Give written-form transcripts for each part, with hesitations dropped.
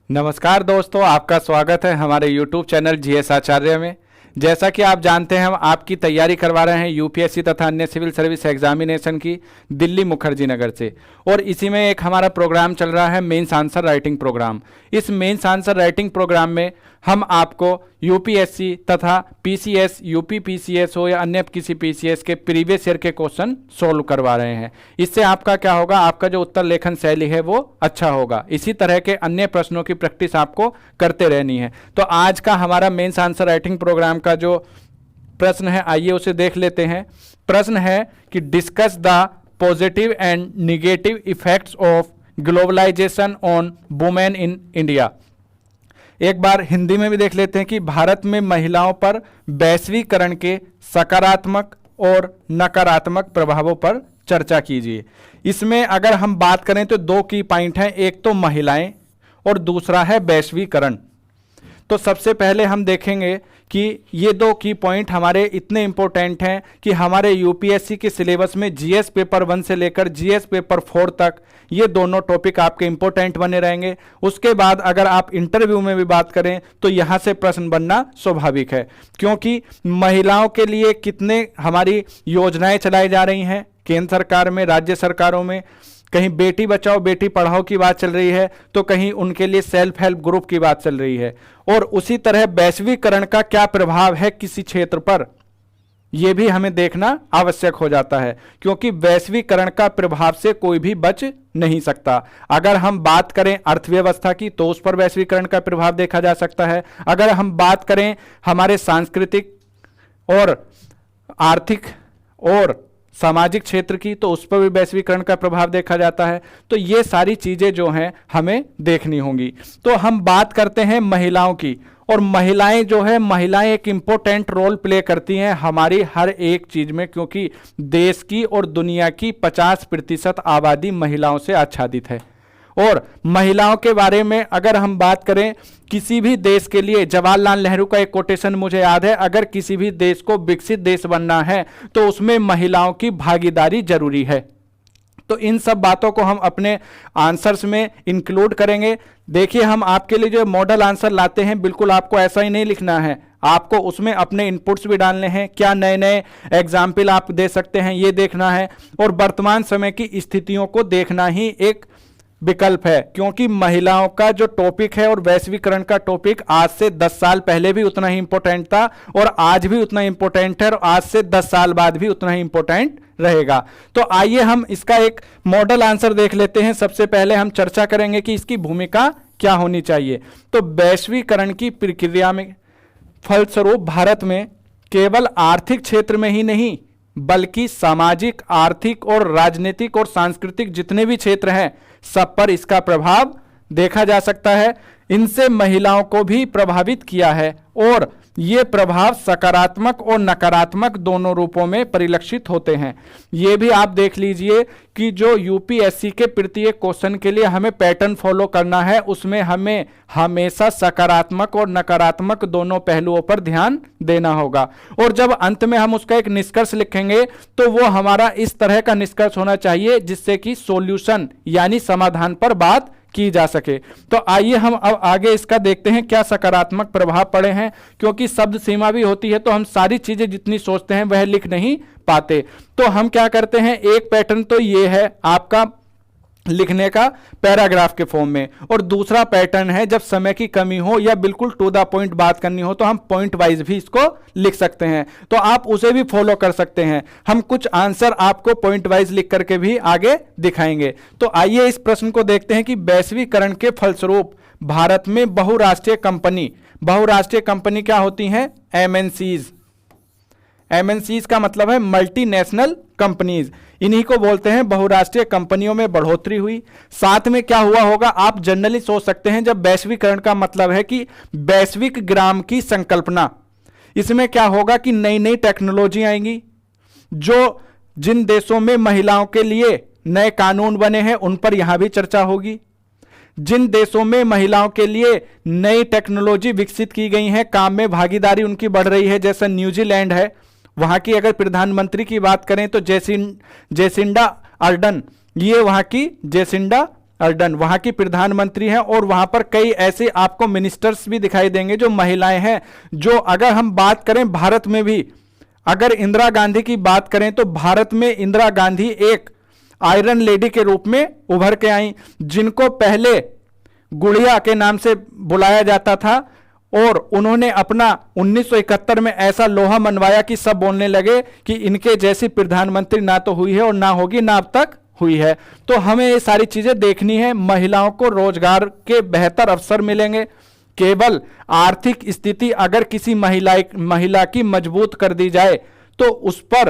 नमस्कार दोस्तों, आपका स्वागत है हमारे YouTube चैनल जीएस आचार्य में। जैसा कि आप जानते हैं, हम आपकी तैयारी करवा रहे हैं यूपीएससी तथा अन्य सिविल सर्विस एग्जामिनेशन की दिल्ली मुखर्जी नगर से। और इसी में एक हमारा प्रोग्राम चल रहा है मेंस आंसर राइटिंग प्रोग्राम। इस मेंस आंसर राइटिंग प्रोग्राम में हम आपको यूपीएससी तथा पीसीएस, यूपी पीसीएस हो या अन्य किसी पीसीएस के प्रीवियस ईयर के क्वेश्चन सोल्व करवा रहे हैं। इससे आपका क्या होगा, आपका जो उत्तर लेखन शैली है वो अच्छा होगा। इसी तरह के अन्य प्रश्नों की प्रैक्टिस आपको करते रहनी है। तो आज का हमारा मेंस आंसर राइटिंग प्रोग्राम का जो प्रश्न है, आइए उसे देख लेते हैं। प्रश्न है कि discuss the positive and negative effects of globalization on women in India. एक बार हिंदी में भी देख लेते हैं कि भारत में महिलाओं पर वैश्वीकरण के सकारात्मक और नकारात्मक प्रभावों पर चर्चा कीजिए। इसमें अगर हम बात करें तो दो की पॉइंट हैं, एक तो महिलाएं और दूसरा है वैश्वीकरण। तो सबसे पहले हम देखेंगे कि ये दो की पॉइंट हमारे इतने इंपॉर्टेंट हैं कि हमारे यूपीएससी के सिलेबस में जीएस पेपर 1 से लेकर जीएस पेपर 4 तक ये दोनों टॉपिक आपके इंपॉर्टेंट बने रहेंगे। उसके बाद अगर आप इंटरव्यू में भी बात करें तो यहाँ से प्रश्न बनना स्वाभाविक है, क्योंकि महिलाओं के लिए कितने हमारी योजनाएं चलाई जा रही हैं केंद्र सरकार में, राज्य सरकारों में। कहीं बेटी बचाओ बेटी पढ़ाओ की बात चल रही है तो कहीं उनके लिए सेल्फ हेल्प ग्रुप की बात चल रही है। और उसी तरह वैश्वीकरण का क्या प्रभाव है किसी क्षेत्र पर, यह भी हमें देखना आवश्यक हो जाता है, क्योंकि वैश्वीकरण का प्रभाव से कोई भी बच नहीं सकता। अगर हम बात करें अर्थव्यवस्था की तो उस पर वैश्वीकरण का प्रभाव देखा जा सकता है। अगर हम बात करें हमारे सांस्कृतिक और आर्थिक और सामाजिक क्षेत्र की तो उस पर भी वैश्वीकरण का प्रभाव देखा जाता है। तो ये सारी चीजें जो हैं हमें देखनी होंगी। तो हम बात करते हैं महिलाओं की, और महिलाएं जो है, महिलाएं एक इंपॉर्टेंट रोल प्ले करती हैं हमारी हर एक चीज में, क्योंकि देश की और दुनिया की 50% आबादी महिलाओं से आच्छादित है। और महिलाओं के बारे में अगर हम बात करें, किसी भी देश के लिए जवाहरलाल नेहरू का एक कोटेशन मुझे याद है, अगर किसी भी देश को विकसित देश बनना है तो उसमें महिलाओं की भागीदारी जरूरी है। तो इन सब बातों को हम अपने आंसर्स में इंक्लूड करेंगे। देखिए, हम आपके लिए जो मॉडल आंसर लाते हैं, बिल्कुल आपको ऐसा ही नहीं लिखना है, आपको उसमें अपने इनपुट्स भी डालने हैं। क्या नए नए एग्जाम्पल आप दे सकते हैं ये देखना है, और वर्तमान समय की स्थितियों को देखना ही एक विकल्प है। क्योंकि महिलाओं का जो टॉपिक है और वैश्वीकरण का टॉपिक आज से 10 साल पहले भी उतना ही इंपॉर्टेंट था और आज भी उतना इंपॉर्टेंट है और आज से 10 साल बाद भी उतना ही इंपॉर्टेंट रहेगा। तो आइए हम इसका एक मॉडल आंसर देख लेते हैं। सबसे पहले हम चर्चा करेंगे कि इसकी भूमिका क्या होनी चाहिए। तो वैश्वीकरण की प्रक्रिया में फलस्वरूप भारत में केवल आर्थिक क्षेत्र में ही नहीं बल्कि सामाजिक, आर्थिक और राजनीतिक और सांस्कृतिक जितने भी क्षेत्र हैं सब पर इसका प्रभाव देखा जा सकता है। इनसे महिलाओं को भी प्रभावित किया है और ये प्रभाव सकारात्मक और नकारात्मक दोनों रूपों में परिलक्षित होते हैं। ये भी आप देख लीजिए कि जो यूपीएससी के प्रत्येक क्वेश्चन के लिए हमें पैटर्न फॉलो करना है, उसमें हमें हमेशा सकारात्मक और नकारात्मक दोनों पहलुओं पर ध्यान देना होगा। और जब अंत में हम उसका एक निष्कर्ष लिखेंगे तो वो हमारा इस तरह का निष्कर्ष होना चाहिए जिससे कि सॉल्यूशन यानी समाधान पर बात की जा सके। तो आइए हम अब आगे इसका देखते हैं क्या सकारात्मक प्रभाव पड़े हैं, क्योंकि शब्द सीमा भी होती है तो हम सारी चीजें जितनी सोचते हैं वह लिख नहीं पाते। तो हम क्या करते हैं, एक पैटर्न तो ये है आपका लिखने का पैराग्राफ के फॉर्म में, और दूसरा पैटर्न है जब समय की कमी हो या बिल्कुल टू द पॉइंट बात करनी हो तो हम पॉइंट वाइज भी इसको लिख सकते हैं। तो आप उसे भी फॉलो कर सकते हैं। हम कुछ आंसर आपको पॉइंट वाइज लिख करके भी आगे दिखाएंगे। तो आइए इस प्रश्न को देखते हैं कि वैश्वीकरण के फलस्वरूप भारत में बहुराष्ट्रीय कंपनी क्या होती हैं, एमएनसीज। एमएनसीज का मतलब है मल्टीनेशनल कंपनीज, इन्हीं को बोलते हैं। बहुराष्ट्रीय कंपनियों में बढ़ोतरी हुई। साथ में क्या हुआ होगा, आप जनरली सोच सकते हैं जब वैश्वीकरण का मतलब है कि वैश्विक ग्राम की संकल्पना। इसमें क्या होगा कि नई नई टेक्नोलॉजी आएंगी। जो जिन देशों में महिलाओं के लिए नए कानून बने हैं उन पर यहां भी चर्चा होगी। जिन देशों में महिलाओं के लिए नई टेक्नोलॉजी विकसित की गई है, काम में भागीदारी उनकी बढ़ रही है, जैसे न्यूजीलैंड है, वहां की अगर प्रधानमंत्री की बात करें तो जेसिंडा अर्डन, ये वहां की जेसिंडा अर्डन वहां की प्रधानमंत्री हैं, और वहां पर कई ऐसे आपको मिनिस्टर्स भी दिखाई देंगे जो महिलाएं हैं। जो अगर हम बात करें भारत में भी, अगर इंदिरा गांधी की बात करें तो भारत में इंदिरा गांधी एक आयरन लेडी के रूप में उभर के आई, जिनको पहले गुड़िया के नाम से बुलाया जाता था, और उन्होंने अपना 1971 में ऐसा लोहा मनवाया कि सब बोलने लगे कि इनके जैसी प्रधानमंत्री ना तो हुई है और ना होगी, ना अब तक हुई है। तो हमें ये सारी चीजें देखनी है। महिलाओं को रोजगार के बेहतर अवसर मिलेंगे। केवल आर्थिक स्थिति अगर किसी महिला की मजबूत कर दी जाए तो उस पर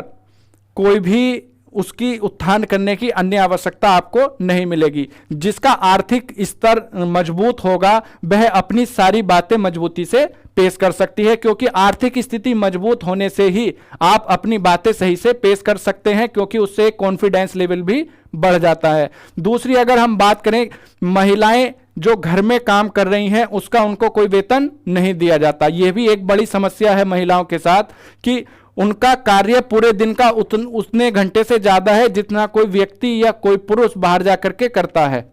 कोई भी उसकी उत्थान करने की अन्य आवश्यकता आपको नहीं मिलेगी। जिसका आर्थिक स्तर मजबूत होगा वह अपनी सारी बातें मजबूती से पेश कर सकती है, क्योंकि आर्थिक स्थिति मजबूत होने से ही आप अपनी बातें सही से पेश कर सकते हैं, क्योंकि उससे कॉन्फिडेंस लेवल भी बढ़ जाता है। दूसरी अगर हम बात करें, महिलाएं जो घर में काम कर रही हैं उसका उनको कोई वेतन नहीं दिया जाता। यह भी एक बड़ी समस्या है महिलाओं के साथ कि उनका कार्य पूरे दिन का उतने घंटे से ज्यादा है जितना कोई व्यक्ति या कोई पुरुष बाहर जाकर के करता है,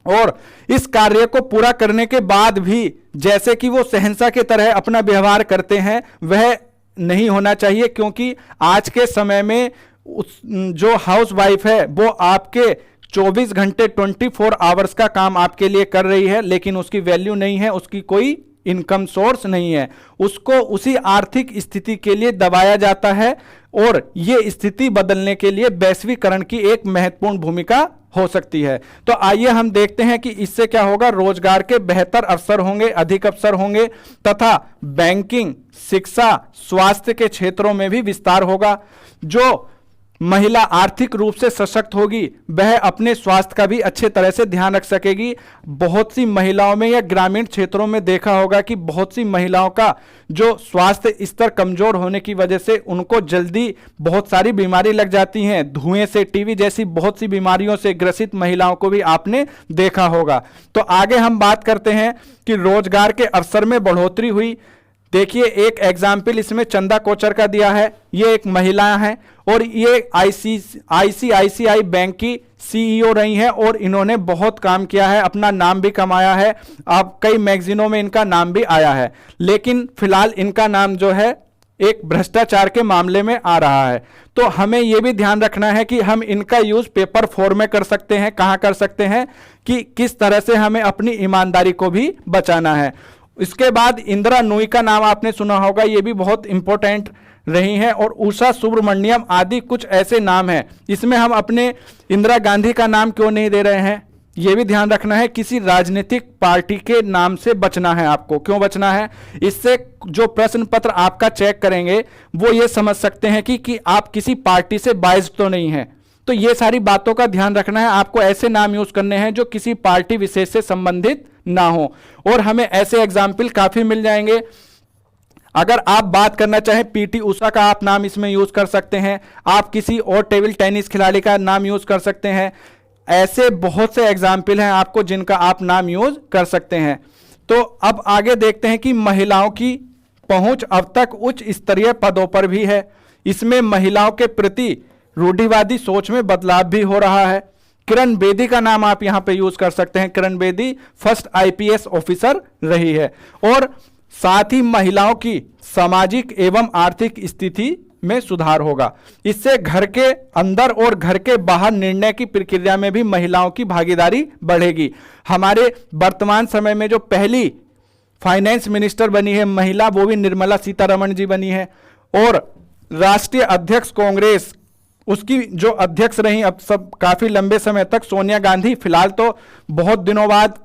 और इस कार्य को पूरा करने के बाद भी जैसे कि वो शहंशाह की तरह अपना व्यवहार करते हैं, वह नहीं होना चाहिए। क्योंकि आज के समय में जो हाउस वाइफ है वो आपके 24 घंटे 24 आवर्स का काम आपके लिए कर रही है, लेकिन उसकी वैल्यू नहीं है, उसकी कोई इनकम सोर्स नहीं है, उसको उसी आर्थिक स्थिति के लिए दबाया जाता है, और यह स्थिति बदलने के लिए वैश्वीकरण की एक महत्वपूर्ण भूमिका हो सकती है। तो आइए हम देखते हैं कि इससे क्या होगा। रोजगार के बेहतर अवसर होंगे, अधिक अवसर होंगे, तथा बैंकिंग, शिक्षा, स्वास्थ्य के क्षेत्रों में भी विस्तार होगा। जो महिला आर्थिक रूप से सशक्त होगी वह अपने स्वास्थ्य का भी अच्छे तरह से ध्यान रख सकेगी। बहुत सी महिलाओं में या ग्रामीण क्षेत्रों में देखा होगा कि बहुत सी महिलाओं का जो स्वास्थ्य स्तर कमजोर होने की वजह से उनको जल्दी बहुत सारी बीमारी लग जाती हैं। धुएं से, टीबी जैसी बहुत सी बीमारियों से ग्रसित महिलाओं को भी आपने देखा होगा। तो आगे हम बात करते हैं कि रोजगार के अवसर में बढ़ोतरी हुई। देखिए एक एग्जाम्पल इसमें चंदा कोचर का दिया है। ये एक महिला है और ये आईसीआईसीआई बैंक की सीईओ रही हैं, और इन्होंने बहुत काम किया है, अपना नाम भी कमाया है। अब कई मैगजीनों में इनका नाम भी आया है, लेकिन फिलहाल इनका नाम जो है एक भ्रष्टाचार के मामले में आ रहा है। तो हमें यह भी ध्यान रखना है कि हम इनका यूज पेपर 4 में कर सकते हैं, कहां कर सकते हैं, कि किस तरह से हमें अपनी ईमानदारी को भी बचाना है। इसके बाद इंदिरा नूई का नाम आपने सुना होगा, ये भी बहुत इंपॉर्टेंट रही हैं, और उषा सुब्रमण्यम आदि कुछ ऐसे नाम हैं। इसमें हम अपने इंदिरा गांधी का नाम क्यों नहीं दे रहे हैं, यह भी ध्यान रखना है। किसी राजनीतिक पार्टी के नाम से बचना है आपको। क्यों बचना है? इससे जो प्रश्न पत्र आपका चेक करेंगे वो ये समझ सकते हैं कि आप किसी पार्टी से बायस्ड तो नहीं है। तो ये सारी बातों का ध्यान रखना है। आपको ऐसे नाम यूज करने हैं जो किसी पार्टी विशेष से संबंधित ना हो, और हमें ऐसे एग्जाम्पल काफी मिल जाएंगे। अगर आप बात करना चाहें पीटी उषा का आप नाम इसमें यूज कर सकते हैं, आप किसी और टेबल टेनिस खिलाड़ी का नाम यूज कर सकते हैं। ऐसे बहुत से एग्जाम्पल हैं आपको जिनका आप नाम यूज कर सकते हैं। तो अब आगे देखते हैं कि महिलाओं की पहुंच अब तक उच्च स्तरीय पदों पर भी है। इसमें महिलाओं के प्रति रूढ़िवादी सोच में बदलाव भी हो रहा है। किरण बेदी का नाम आप यहां पे यूज कर सकते हैं। Kiran Bedi first IPS officer रही है, और साथ ही महिलाओं की सामाजिक एवं आर्थिक स्थिति में सुधार होगा। इससे घर के अंदर और घर के बाहर निर्णय की प्रक्रिया में भी महिलाओं की भागीदारी बढ़ेगी। हमारे वर्तमान समय में जो पहली फाइनेंस मिनिस्टर बनी है महिला, वो भी निर्मला सीतारमण जी बनी है, और राष्ट्रीय अध्यक्ष कांग्रेस उसकी जो अध्यक्ष रही अब सब काफी लंबे समय तक सोनिया गांधी। फिलहाल तो बहुत दिनों बाद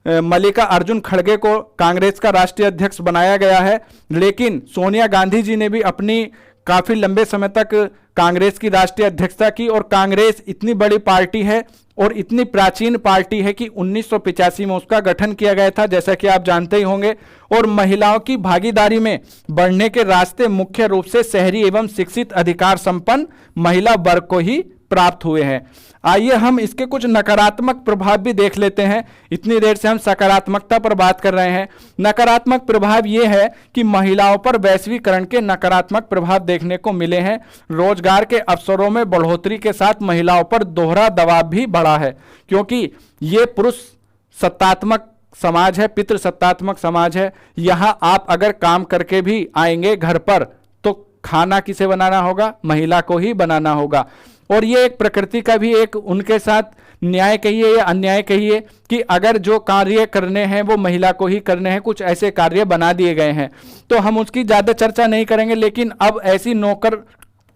मल्लिका अर्जुन खड़गे को कांग्रेस का राष्ट्रीय अध्यक्ष बनाया गया है, लेकिन सोनिया गांधी जी ने भी अपनी काफी लंबे समय तक कांग्रेस की राष्ट्रीय अध्यक्षता की। और कांग्रेस इतनी बड़ी पार्टी है और इतनी प्राचीन पार्टी है कि 1985 में उसका गठन किया गया था, जैसा कि आप जानते ही होंगे। और महिलाओं की भागीदारी में बढ़ने के रास्ते मुख्य रूप से शहरी एवं शिक्षित अधिकार संपन्न महिला वर्ग को ही प्राप्त हुए हैं। आइए हम इसके कुछ नकारात्मक प्रभाव भी देख लेते हैं। इतनी देर से हम सकारात्मकता पर बात कर रहे हैं। नकारात्मक प्रभाव ये है कि महिलाओं पर वैश्वीकरण के नकारात्मक प्रभाव देखने को मिले हैं। रोजगार के अवसरों में बढ़ोतरी के साथ महिलाओं पर दोहरा दबाव भी बढ़ा है, क्योंकि ये पुरुष सत्तात्मक समाज है, पितृसत्तात्मक समाज है। यहाँ आप अगर काम करके भी आएंगे घर पर तो खाना किसे बनाना होगा? महिला को ही बनाना होगा। और ये एक प्रकृति का भी एक उनके साथ न्याय कहिए या अन्याय कहिए कि अगर जो कार्य करने हैं वो महिला को ही करने हैं, कुछ ऐसे कार्य बना दिए गए हैं। तो हम उसकी ज़्यादा चर्चा नहीं करेंगे, लेकिन अब ऐसी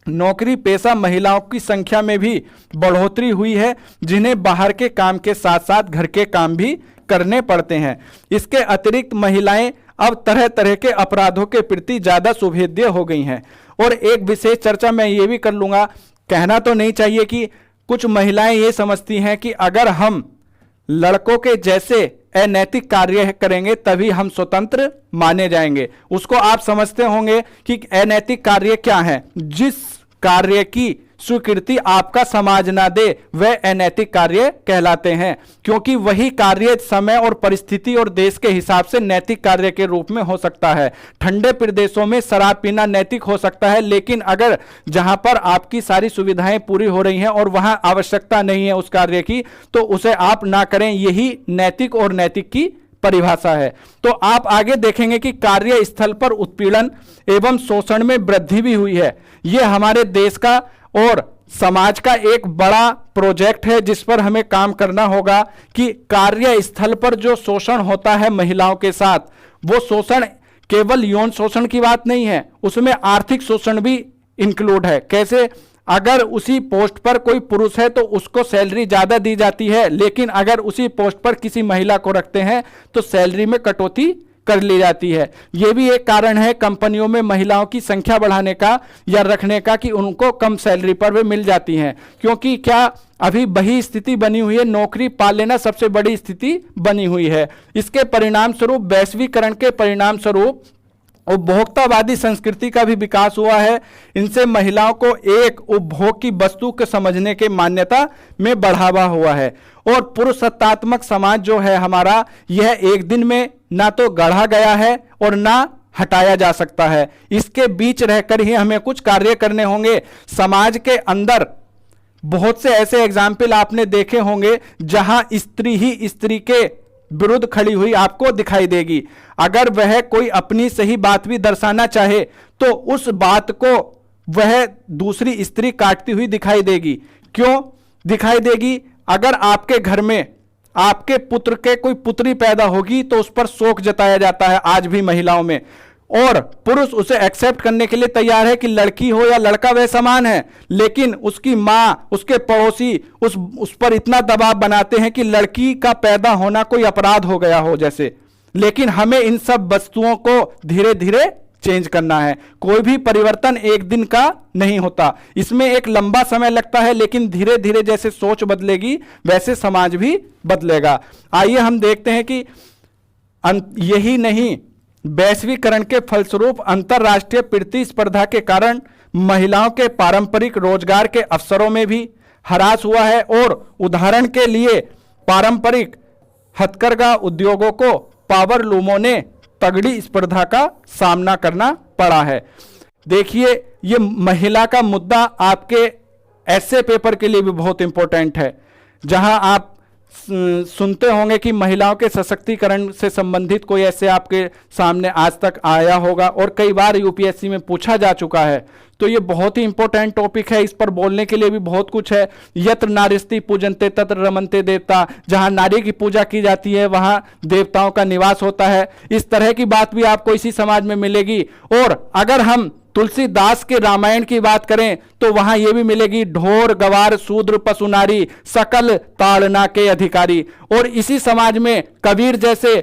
नौकरी पेशा महिलाओं की संख्या में भी बढ़ोतरी हुई है, जिन्हें बाहर के काम के साथ साथ घर के काम भी करने पड़ते हैं। इसके अतिरिक्त महिलाएं अब तरह तरह के अपराधों के प्रति ज़्यादा सुभेद्य हो गई हैं। और एक विशेष चर्चा मैं ये भी कर लूँगा, कहना तो नहीं चाहिए कि कुछ महिलाएं ये समझती हैं कि अगर हम लड़कों के जैसे अनैतिक कार्य करेंगे तभी हम स्वतंत्र माने जाएंगे। उसको आप समझते होंगे कि अनैतिक कार्य क्या है। जिस कार्य की स्वीकृति आपका समाज ना दे वह अनैतिक कार्य कहलाते हैं, क्योंकि वही कार्य समय और परिस्थिति और देश के हिसाब से नैतिक कार्य के रूप में हो सकता है। ठंडे प्रदेशों में शराब पीना नैतिक हो सकता है, लेकिन अगर जहां पर आपकी सारी सुविधाएं पूरी हो रही हैं और वहां आवश्यकता नहीं है उस कार्य की, तो उसे आप ना करें। यही नैतिक और नैतिक की परिभाषा है। तो आप आगे देखेंगे कि कार्य स्थल पर उत्पीड़न एवं शोषण में वृद्धि भी हुई है। यह हमारे देश का और समाज का एक बड़ा प्रोजेक्ट है जिस पर हमें काम करना होगा कि कार्य स्थल पर जो शोषण होता है महिलाओं के साथ, वो शोषण केवल यौन शोषण की बात नहीं है, उसमें आर्थिक शोषण भी इंक्लूड है। कैसे? अगर उसी पोस्ट पर कोई पुरुष है तो उसको सैलरी ज्यादा दी जाती है, लेकिन अगर उसी पोस्ट पर किसी महिला को रखते हैं तो सैलरी में कटौती कर ली जाती है। यह भी एक कारण है कंपनियों में महिलाओं की संख्या बढ़ाने का या रखने का कि उनको कम सैलरी पर वे मिल जाती हैं। क्योंकि क्या अभी वही स्थिति बनी हुई है, नौकरी पा लेना सबसे बड़ी स्थिति बनी हुई है। इसके परिणाम स्वरूप वैश्वीकरण के परिणाम स्वरूप उपभोक्तावादी संस्कृति का भी विकास हुआ है। इनसे महिलाओं को एक उपभोग की वस्तु के समझने के मान्यता में बढ़ावा हुआ है। और पुरुष सत्तात्मक समाज जो है हमारा, यह एक दिन में ना तो गढ़ा गया है और ना हटाया जा सकता है। इसके बीच रहकर ही हमें कुछ कार्य करने होंगे। समाज के अंदर बहुत से ऐसे एग्जाम्पल आपने देखे होंगे जहां स्त्री ही स्त्री के विरुद्ध खड़ी हुई आपको दिखाई देगी। अगर वह कोई अपनी सही बात भी दर्शाना चाहे तो उस बात को वह दूसरी स्त्री काटती हुई दिखाई देगी। क्यों दिखाई देगी? अगर आपके घर में आपके पुत्र के कोई पुत्री पैदा होगी तो उस पर शोक जताया जाता है आज भी महिलाओं में, और पुरुष उसे एक्सेप्ट करने के लिए तैयार है कि लड़की हो या लड़का वह समान है। लेकिन उसकी मां, उसके पड़ोसी उस पर इतना दबाव बनाते हैं कि लड़की का पैदा होना कोई अपराध हो गया हो जैसे। लेकिन हमें इन सब वस्तुओं को धीरे धीरे चेंज करना है। कोई भी परिवर्तन एक दिन का नहीं होता, इसमें एक लंबा समय लगता है, लेकिन धीरे धीरे जैसे सोच बदलेगी वैसे समाज भी बदलेगा। आइए हम देखते हैं कि यही नहीं, वैश्वीकरण के फलस्वरूप अंतरराष्ट्रीय प्रतिस्पर्धा के कारण महिलाओं के पारंपरिक रोजगार के अवसरों में भी ह्रास हुआ है। और उदाहरण के लिए पारंपरिक हथकरघा उद्योगों को पावर लूमों ने तगड़ी स्पर्धा का सामना करना पड़ा है। देखिए, ये महिला का मुद्दा आपके ऐसे पेपर के लिए भी बहुत इंपॉर्टेंट है, जहां आप सुनते होंगे कि महिलाओं के सशक्तिकरण से संबंधित कोई ऐसे आपके सामने आज तक आया होगा और कई बार यूपीएससी में पूछा जा चुका है। तो ये बहुत ही इंपॉर्टेंट टॉपिक है, इस पर बोलने के लिए भी बहुत कुछ है। यत्र नारीस्ति पूजन्ते तत्र रमन्ते देवता, जहां नारी की पूजा की जाती है वहां देवताओं का निवास होता है। इस तरह की बात भी आपको इसी समाज में मिलेगी। और अगर हम तुलसीदास के रामायण की बात करें तो वहां यह भी मिलेगी, ढोर गवार शूद्र पशु नारी सकल ताड़ना के अधिकारी। और इसी समाज में कबीर जैसे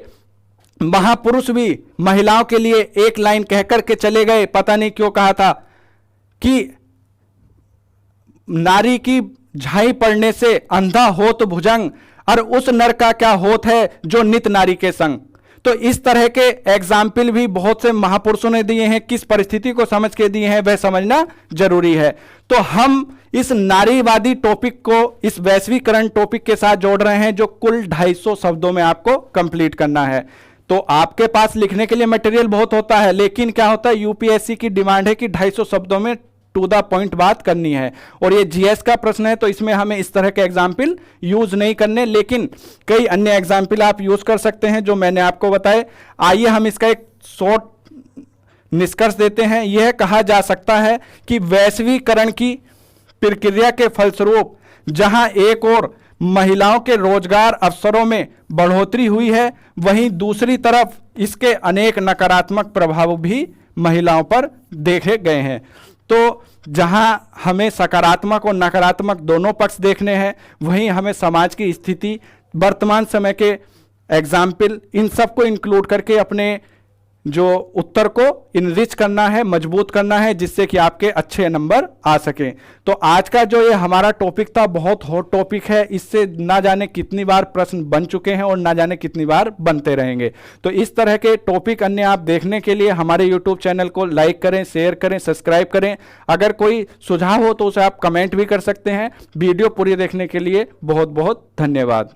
महापुरुष भी महिलाओं के लिए एक लाइन कहकर के चले गए, पता नहीं क्यों कहा था कि नारी की झाई पड़ने से अंधा होत भुजंग, और उस नर का क्या होत है जो नित नारी के संग। तो इस तरह के एग्जाम्पल भी बहुत से महापुरुषों ने दिए हैं, किस परिस्थिति को समझ के दिए हैं वह समझना जरूरी है। तो हम इस नारीवादी टॉपिक को इस वैश्वीकरण टॉपिक के साथ जोड़ रहे हैं, जो कुल 250 शब्दों में आपको कंप्लीट करना है। तो आपके पास लिखने के लिए मटेरियल बहुत होता है, लेकिन क्या होता है, यूपीएससी की डिमांड है कि 250 शब्दों में टू द पॉइंट बात करनी है। और ये जीएस का प्रश्न है, तो इसमें हमें इस तरह के एग्जाम्पल यूज नहीं करने, लेकिन कई अन्य एग्जाम्पल आप यूज कर सकते हैं जो मैंने आपको बताए। आइए हम इसका एक शॉर्ट निष्कर्ष देते हैं। यह कहा जा सकता है कि वैश्वीकरण की प्रक्रिया के फलस्वरूप जहां एक और महिलाओं के रोजगार अवसरों में बढ़ोतरी हुई है, वहीं दूसरी तरफ इसके अनेक नकारात्मक प्रभाव भी महिलाओं पर देखे गए हैं। तो जहां हमें सकारात्मक और नकारात्मक दोनों पक्ष देखने हैं, वहीं हमें समाज की स्थिति, वर्तमान समय के एग्जाम्पल, इन सबको इंक्लूड करके अपने जो उत्तर को इनरिच करना है, मजबूत करना है, जिससे कि आपके अच्छे नंबर आ सकें। तो आज का जो ये हमारा टॉपिक था, बहुत हॉट टॉपिक है, इससे ना जाने कितनी बार प्रश्न बन चुके हैं और ना जाने कितनी बार बनते रहेंगे। तो इस तरह के टॉपिक अन्य आप देखने के लिए हमारे यूट्यूब चैनल को लाइक करें, शेयर करें, सब्सक्राइब करें। अगर कोई सुझाव हो तो उसे आप कमेंट भी कर सकते हैं। वीडियो पूरी देखने के लिए बहुत बहुत धन्यवाद।